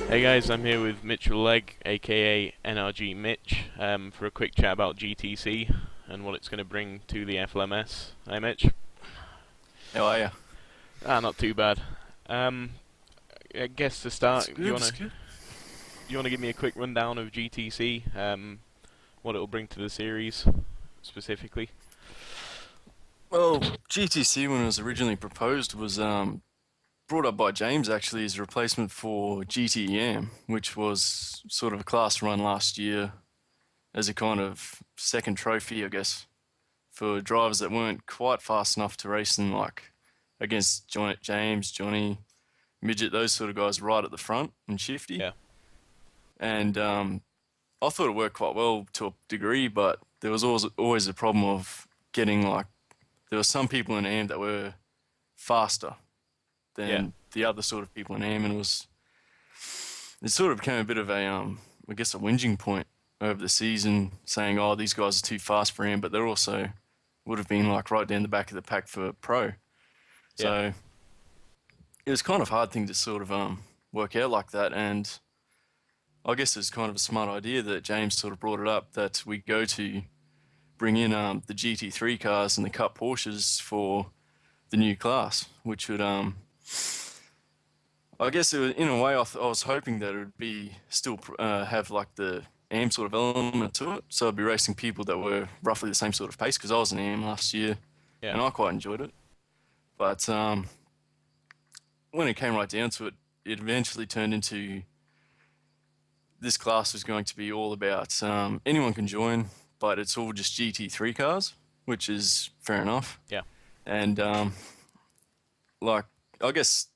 Hey guys, I'm here with Mitch Leg, aka NRG Mitch, for a quick chat about GTC and what it's going to bring to the FLMS. Hey Mitch. How are you? Not too bad. I guess to That's start, good, that's good. you wanna give me a quick rundown of GTC, what it'll bring to the series specifically? Well, GTC, when it was originally proposed, was brought up by James actually as a replacement for GTEM, which was sort of a class run last year as a kind of second trophy, I guess, for drivers that weren't quite fast enough to race in, like, against James, Johnny, Midget, those sort of guys right at the front and shifty. Yeah, And I thought it worked quite well to a degree, but there was always a problem of getting, like, there were some people in AM that were faster yeah, than the other sort of people in AM, and it sort of became a bit of a I guess a whinging point over the season, saying, "Oh, these guys are too fast for AM," but they're also would have been like right down the back of the pack for pro. yeah, So it was kind of hard thing to sort of work out like that, and I guess it's kind of a smart idea that James sort of brought it up that we go to bring in the GT3 cars and the Cup Porsches for the new class, which would I guess it was, in a way I was hoping that it would be still have like the AM sort of element to it, so I'd be racing people that were roughly the same sort of pace because I was an AM last year yeah, and I quite enjoyed it. But when it came right down to it, it eventually turned into this class was going to be all about anyone can join, but it's all just GT3 cars, which is fair enough. yeah, And like I guess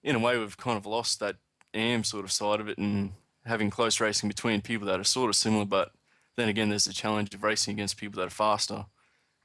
in a way we've kind of lost that AM sort of side of it and having close racing between people that are sort of similar, but then again there's the challenge of racing against people that are faster,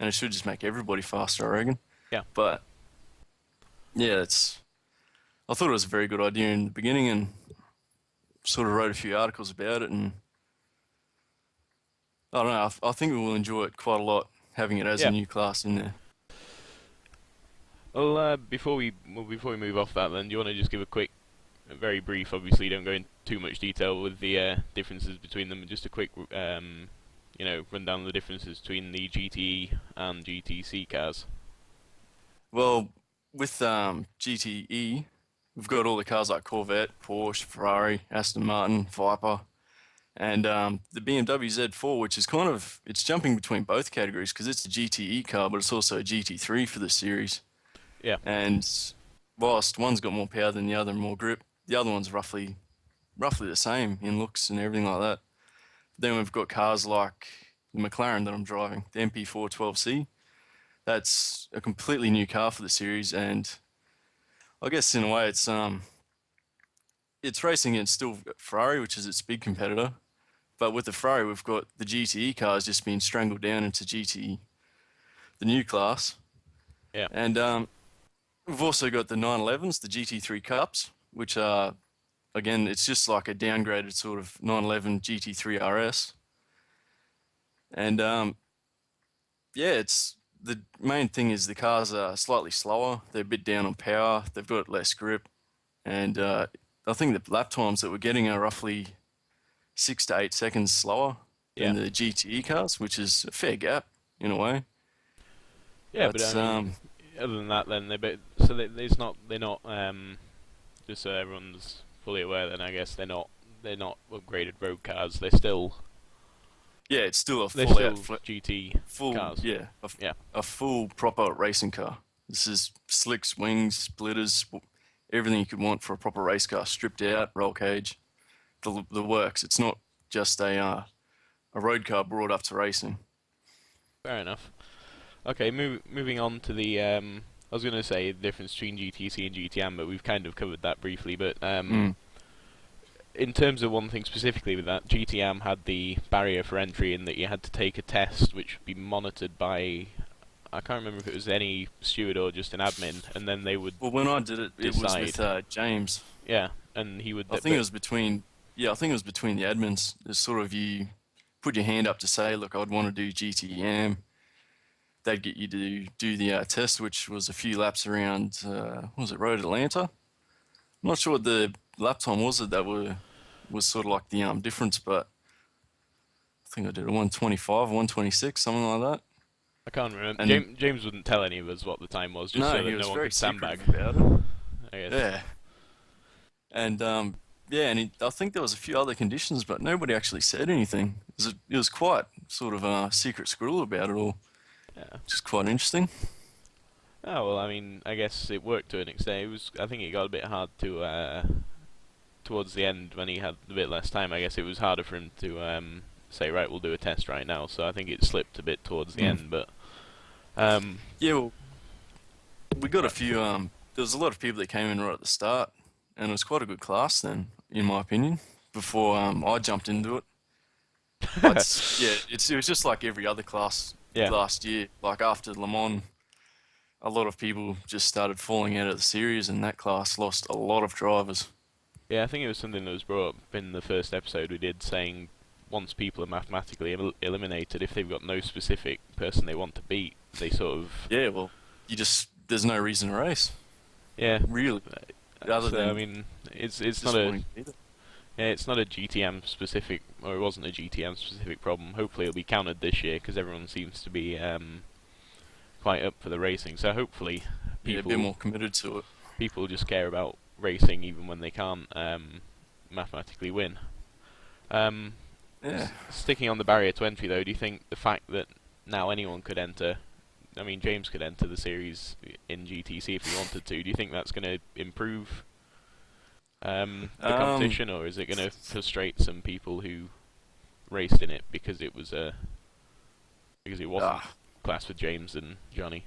and it should just make everybody faster, I reckon. yeah. But yeah, I thought it was a very good idea in the beginning and sort of wrote a few articles about it, and I don't know, I think we will enjoy it quite a lot having it as a Yeah. new class in there. Well, before we move off that, then do you want to just give a quick, very brief? Obviously, don't go into too much detail with the differences between them. Just a quick, run down the differences between the GTE and GTC cars. Well, with GTE, we've got all the cars like Corvette, Porsche, Ferrari, Aston Martin, Viper, and the BMW Z4, which is kind of it's jumping between both categories because it's a GTE car, but it's also a GT3 for the series. Yeah, And whilst one's got more power than the other and more grip, the other one's roughly the same in looks and everything like that. Then we've got cars like the McLaren that I'm driving, the MP412C. That's a completely new car for the series, and I guess in a way it's racing against still Ferrari, which is its big competitor. But with the Ferrari, we've got the GTE cars just being strangled down into GT, the new class, yeah, and we've also got the 911s, the GT3 Cups, which are again it's just like a downgraded sort of 911 GT3 RS, and yeah, it's the main thing is the cars are slightly slower. They're a bit down on power. They've got less grip, and I think the lap times that we're getting are roughly 6 to 8 seconds slower yeah, than the GTE cars, which is a fair gap in a way. yeah. But But I mean, other than that, then they're not just so everyone's fully aware. Then I guess they're not upgraded road cars. yeah, it's still a They're full out, still GT full cars. yeah, Yeah, a full proper racing car. This is slicks, wings, splitters, everything you could want for a proper race car, stripped out, roll cage, the works. It's not just a road car brought up to racing. fair enough. Okay, moving on to the I was going to say the difference between GTC and GTM, but we've kind of covered that briefly. But Mm. in terms of one thing specifically with that, GTM had the barrier for entry in that you had to take a test which would be monitored by, I can't remember if it was any steward or just an admin, and then they would Well, when I did it, it was with decide. James. Yeah, and he would. I think it But was between, yeah, I think it was between the admins. It's sort of you put your hand up to say, look, I'd want to do GTM. They'd get you to do the test, which was a few laps around, what was it, Road Atlanta? I'm not sure what the lap time was it that was sort of like the difference? But I think I did a 125, 126, something like that. I can't remember. And James wouldn't tell any of us what the time was, just no, so he that was no one very could sandbag. secretive about it. I guess. Yeah, and yeah, and I think there was a few other conditions, but nobody actually said anything. It was quite sort of a secret squirrel about it all, Yeah. which is quite interesting. Oh well, I mean, I guess it worked to an extent. It was, I think, it got a bit hard to towards the end when he had a bit less time. I guess it was harder for him to say, right, we'll do a test right now. So I think it slipped a bit towards the end, but Yeah, well, we got a few. There was a lot of people that came in right at the start, and it was quite a good class then, in my opinion. Before I jumped into it, but yeah, it was just like every other class yeah. last year. Like after Le Mans, a lot of people just started falling out of the series, and that class lost a lot of drivers. Yeah, I think it was something that was brought up in the first episode we did, saying once people are mathematically eliminated, if they've got no specific person they want to beat, they sort of... Yeah, well, there's no reason to race, Yeah. really. Other So, than I mean, it's just not a... wanting to be there. Yeah, it's not a GTM specific, or it wasn't a GTM specific problem. Hopefully it'll be countered this year, because everyone seems to be quite up for the racing. So hopefully Yeah, a bit more committed to it. people just care about racing even when they can't mathematically win. Yeah. Sticking on the barrier to entry though, do you think the fact that now anyone could enter, I mean James could enter the series in GTC if he wanted to, do you think that's going to improve the competition, or is it going to frustrate some people who raced in it because it wasn't classed with James and Johnny?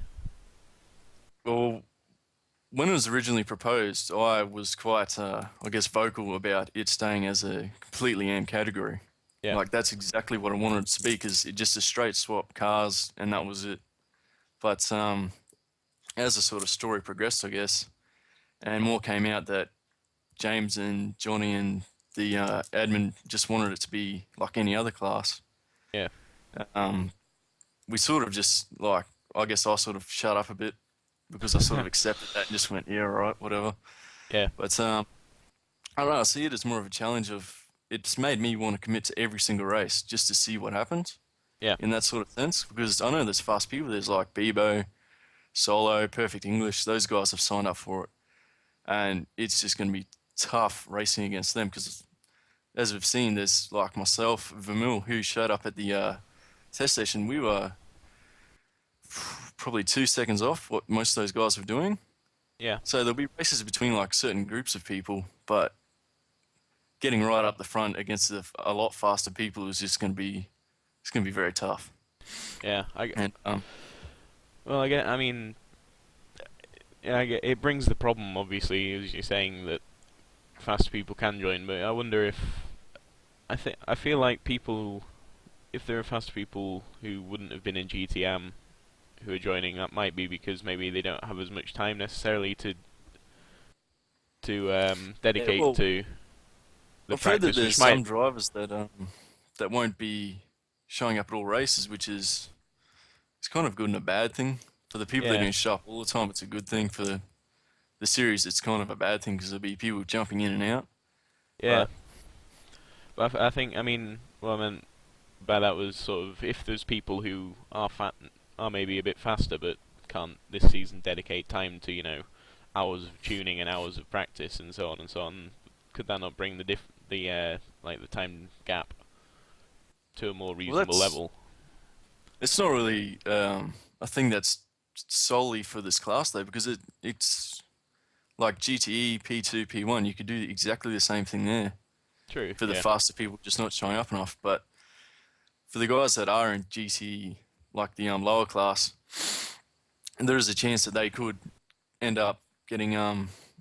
Well, when it was originally proposed, I was quite, I guess, vocal about it staying as a completely AM category. Yeah. Like, that's exactly what I wanted it to be, because it just a straight swap cars, and that was it. But as the sort of story progressed, I guess, and more came out that James and Johnny and the admin just wanted it to be like any other class. Yeah. We sort of just, like, I guess I sort of shut up a bit, because I sort of accepted that and just went, yeah, all right, whatever. Yeah. But I don't know, I see it as more of a challenge of, it's made me want to commit to every single race just to see what happens. Yeah. In that sort of sense, because I know there's fast people. There's like Bebo, Solo, Perfect English. Those guys have signed up for it, and it's just going to be tough racing against them, because as we've seen, there's like myself, Vermeil, who showed up at the test station. We were probably 2 seconds off what most of those guys were doing. Yeah. So there'll be races between like certain groups of people, but getting right up the front against a lot faster people is just going to be, it's going to be very tough. Yeah. And Well, I mean, yeah, it brings the problem, obviously, as you're saying, that fast people can join, but I wonder if... I feel like people... If there are fast people who wouldn't have been in GTM who are joining, that might be because maybe they don't have as much time necessarily to dedicate to the I've heard that practice, there's which some might... drivers that won't be showing up at all races, which is, it's kind of good and a bad thing. For the people that Yeah. don't show up all the time, it's a good thing. For the series, it's kind of a bad thing, because there'll be people jumping in and out. Yeah. But I think, I mean, what I meant by that was sort of, if there's people who are maybe a bit faster but can't this season dedicate time to, hours of tuning and hours of practice and so on, could that not bring the time gap to a more reasonable level? It's not really a thing that's solely for this class though, because it's like GTE, P2, P1. You could do exactly the same thing there. True. For the yeah. faster people just not showing up enough. But for the guys that are in GTE, like the lower class, there is a chance that they could end up getting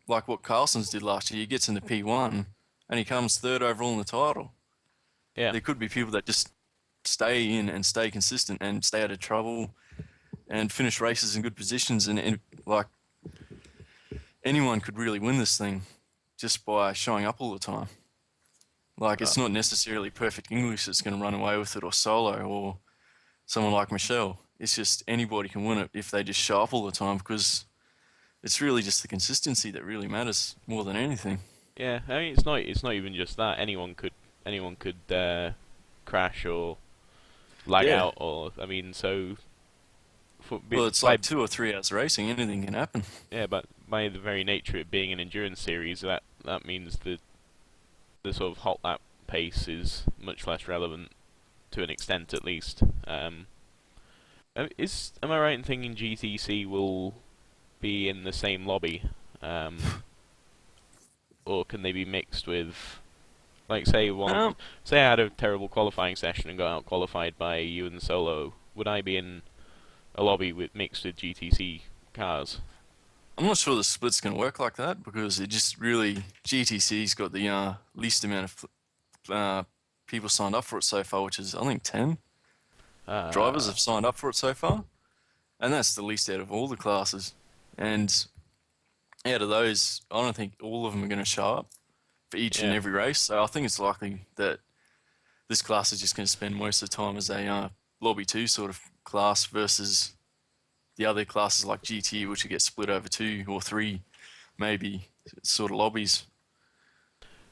like what Carlson's did last year. He gets into P1 and he comes third overall in the title. Yeah. There could be people that just stay in and stay consistent and stay out of trouble and finish races in good positions, and like anyone could really win this thing just by showing up all the time. Like, it's not necessarily Perfect English that's going to run away with it, or Solo, or someone like Michelle. It's just anybody can win it if they just show up all the time, because it's really just the consistency that really matters more than anything. Yeah, I mean it's not even just that. Anyone could crash or lag Yeah. out, or I mean, so Well, it's by like 2 or 3 hours racing. Anything can happen. yeah, but by the very nature of it being an endurance series, that means the sort of hot lap pace is much less relevant to an extent, at least. Am I right in thinking GTC will be in the same lobby, or can they be mixed with, like, Um, say I had a terrible qualifying session and got out qualified by you and Solo, would I be in a lobby with mixed with GTC cars? I'm not sure the split's going to work like that because it just really GTC's got the least amount of uh, people signed up for it so far, which is I think 10 drivers Uh, have signed up for it so far, and that's the least out of all the classes. And out of those, I don't think all of them are going to show up for each and yeah, every race. So I think it's likely that this class is just going to spend most of the time as a lobby two sort of class versus the other classes like GT, which will get split over 2 or 3, maybe sort of lobbies.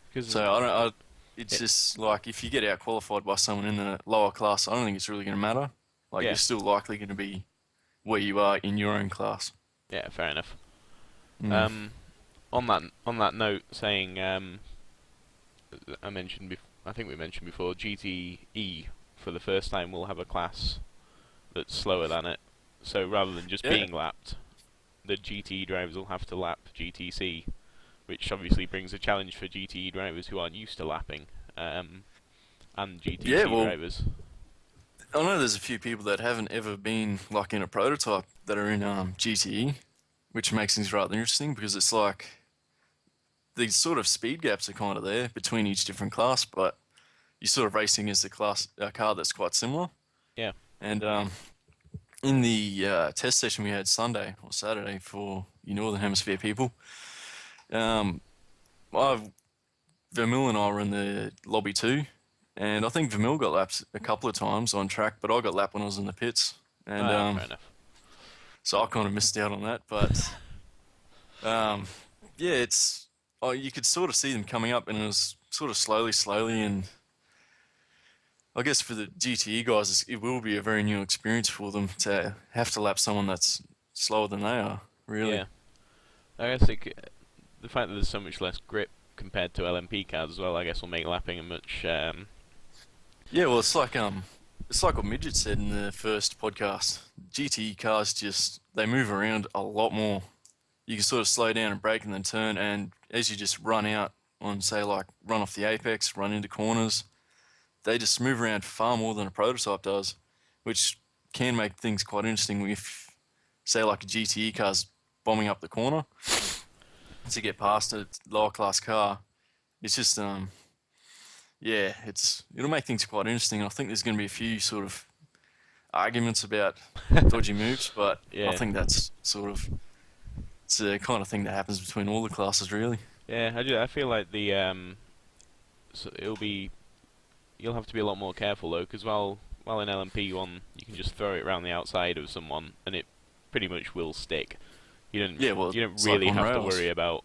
because So I don't. It's yeah, just like if you get out qualified by someone in the lower class, I don't think it's really going to matter. Like yeah, you're still likely going to be where you are in your own class. yeah, fair enough. Mm. Um, on that note, saying I think we mentioned before, GTE for the first time will have a class that's slower than it. So rather than just Yeah. being lapped, the GTE drivers will have to lap GTC, which obviously brings a challenge for GTE drivers who aren't used to lapping, and Yeah. GTC Well, drivers. I know there's a few people that haven't ever been like in a prototype that are in GTE, which makes things rather interesting because it's like these sort of speed gaps are kind of there between each different class, but you're sort of racing as a car that's quite similar. Yeah. And in the test session we had Sunday or Saturday for you Northern Hemisphere people, um, I Vermil and I were in the lobby too, and I think Vermil got lapped a couple of times on track, but I got lapped when I was in the pits, and Fair enough. so I kind of missed out on that. But um, yeah, it's you could sort of see them coming up, and it was sort of slowly, and I guess for the GTE guys, it will be a very new experience for them to have to lap someone that's slower than they are. Really. Yeah. I guess the fact that there's so much less grip compared to LMP cars as well, I guess will make lapping a much. Yeah, well, it's like what Midget said in the first podcast. GT cars just they move around a lot more. You can sort of slow down and brake and then turn, and as you just run out on, say, like run off the apex, run into corners, they just move around far more than a prototype does, which can make things quite interesting if, say, like a GTE car's bombing up the corner to get past a lower class car. It's just yeah, it'll make things quite interesting. I think there's going to be a few sort of arguments about dodgy moves, but I Yeah. think that's sort of it's the kind of thing that happens between all the classes, really. Yeah. I feel like so you'll have to be a lot more careful though, because while in LMP1 you can just throw it around the outside of someone and it pretty much will stick. Yeah, well, You don't it's like really on have to rails. worry about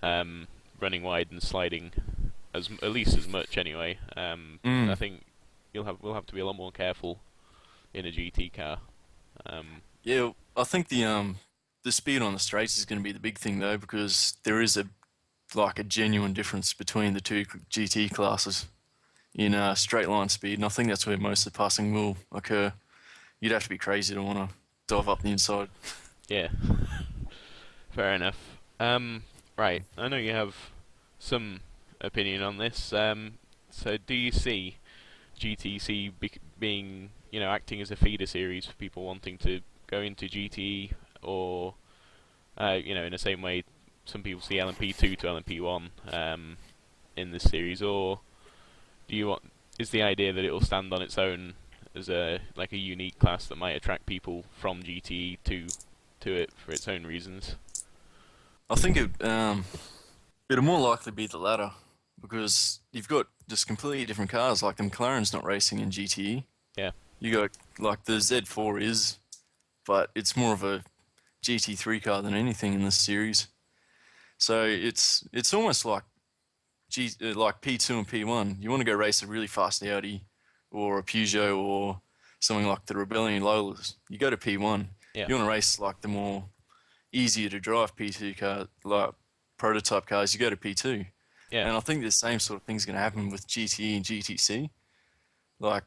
running wide and sliding at least as much anyway. I Mm. think we'll have to be a lot more careful in a GT car. Yeah, I think the speed on the straights is going to be the big thing though, because there is a genuine difference between the two GT classes in straight line speed, and I think that's where most of the passing will occur. You'd have to be crazy to want to dive up the inside. Yeah, fair enough. Right, I know you have some opinion on this. So do you see GTC being, acting as a feeder series for people wanting to go into GT, or, in the same way some people see LMP2 to LMP1 in this series, or is the idea that it will stand on its own as a unique class that might attract people from GT to it for its own reasons? I think it'll more likely be the latter because you've got just completely different cars. Like the McLaren's not racing in GTE. Yeah, You got like the Z4 is, but it's more of a GT3 car than anything in this series. So it's almost like like P2 and P1, you want to go race a really fast Audi or a Peugeot or something like the Rebellion Lolas. You go to P1. Yeah. You want to race like the more easier to drive P2 car, like prototype cars. You go to P2. Yeah. And I think the same sort of thing's going to happen with GTE and GTC. Like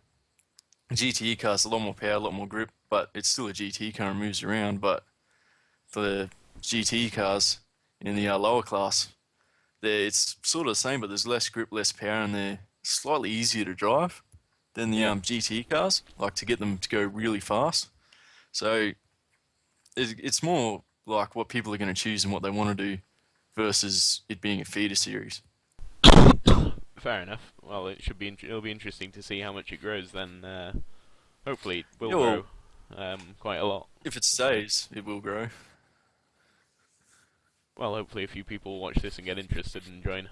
GTE cars, a lot more power, a lot more grip, but it's still a GTE car and moves around. But for the GTE cars in the lower class, it's sort of the same, but there's less grip, less power, and they're slightly easier to drive than the Yeah. GTE cars, like to get them to go really fast. So it's more like what people are going to choose and what they want to do versus it being a feeder series. Fair enough. Well, it'll be interesting to see how much it grows then. Hopefully it will Yeah, well, grow quite a lot. if it stays, it will grow. Well, hopefully a few people watch this and get interested and join.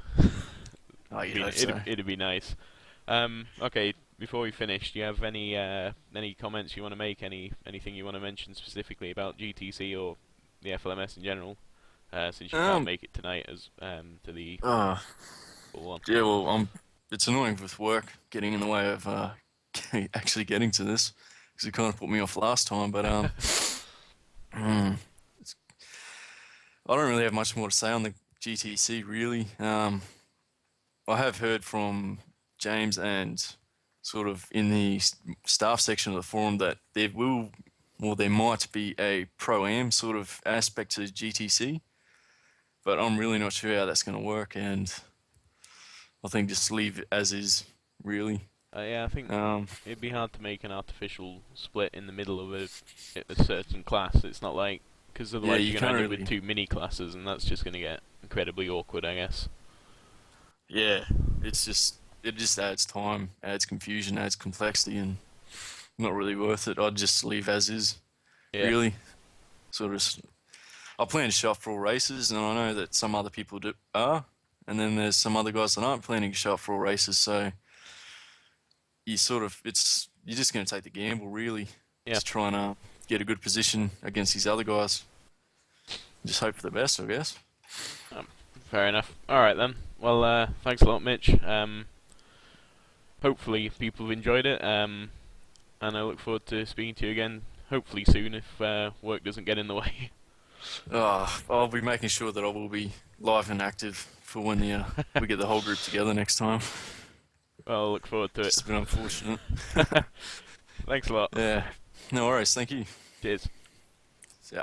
Oh, you'd hope so. It'd be nice. Okay, before we finish, do you have any comments you want to make? Anything you want to mention specifically about GTC or the FLMS in general? Since you can't make it tonight as to the full one. Yeah, well, it's annoying with work getting in the way of actually getting to this because it kind of put me off last time. But I don't really have much more to say on the GTC, really. I have heard from James and sort of in the staff section of the forum that there might be a Pro-Am sort of aspect to GTC, but I'm really not sure how that's going to work, and I think just leave it as is, really. Yeah, I think it'd be hard to make an artificial split in the middle of a certain class. It's not like, because otherwise you're going to end up with two mini classes, and that's just going to get incredibly awkward, I guess. Yeah, it just adds time, adds confusion, adds complexity, and not really worth it. I'd just leave as is, really. Sort of, I plan to show up for all races, and I know that some other people are, and then there's some other guys that aren't planning to show up for all races, so you're just going to take the gamble, really. Just trying to get a good position against these other guys. Just hope for the best, I guess. Fair enough. Alright then. Well, thanks a lot, Mitch. Hopefully people have enjoyed it, and I look forward to speaking to you again, hopefully soon, if work doesn't get in the way. I'll be making sure that I will be live and active for when we get the whole group together next time. Well, I look forward to it. It's been unfortunate. Thanks a lot. Yeah. No worries. Thank you. Cheers. Yeah.